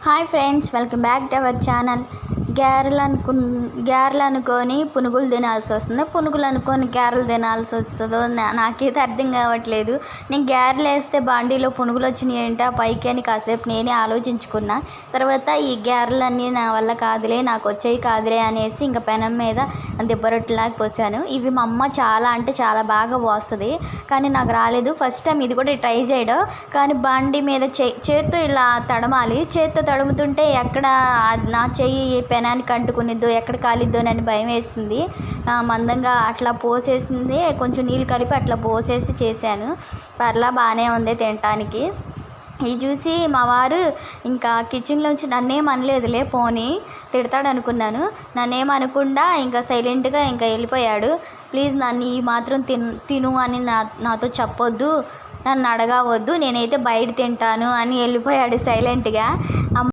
Hi friends, welcome back to our channel. గారెలు అనుకొని పునుగులు తినాల్సి వస్తుంది, పునుగులు అనుకొని గారెలు తినాల్సి వస్తుందో నాకైతే అర్థం కావట్లేదు. నేను గారెలు వేస్తే బాండీలో పునుగులు వచ్చినాయి ఏంటా పైకి అని కాసేపు నేనే ఆలోచించుకున్నా. తర్వాత ఈ గారెలన్నీ నా వల్ల కాదులే, నాకు వచ్చేవి కాదులే అనేసి ఇంకా పెనం మీద దిబ్బరొట్టులాగా పోసాను. ఇవి మా అమ్మ చాలా అంటే చాలా బాగా పోస్తుంది, కానీ నాకు రాలేదు. ఫస్ట్ టైం ఇది కూడా ట్రై చేయడం, కానీ బాండీ మీద చేత్తో ఇలా తడమాలి. చేత్తో తడుముతుంటే ఎక్కడ నా చెయ్యి పెనానికి అంటుకునిద్దో, ఎక్కడ కాలిద్దో అని భయం వేసింది. మందంగా అట్లా పోసేసింది, కొంచెం నీళ్ళు కలిపి అట్లా పోసేసి చేశాను. పర్లా బాగానే ఉంది తినటానికి. ఇది చూసి మా వారు ఇంకా కిచెన్లోంచి నన్నేమనలేదులే, పోనీ తిడతాడు అనుకున్నాను. నన్నేమనకుండా ఇంకా సైలెంట్గా ఇంకా వెళ్ళిపోయాడు. ప్లీజ్ నన్ను ఈ మాత్రం తిను అని నాతో చెప్పొద్దు, నన్ను అడగవద్దు, నేనైతే బయట తింటాను అని వెళ్ళిపోయాడు సైలెంట్గా.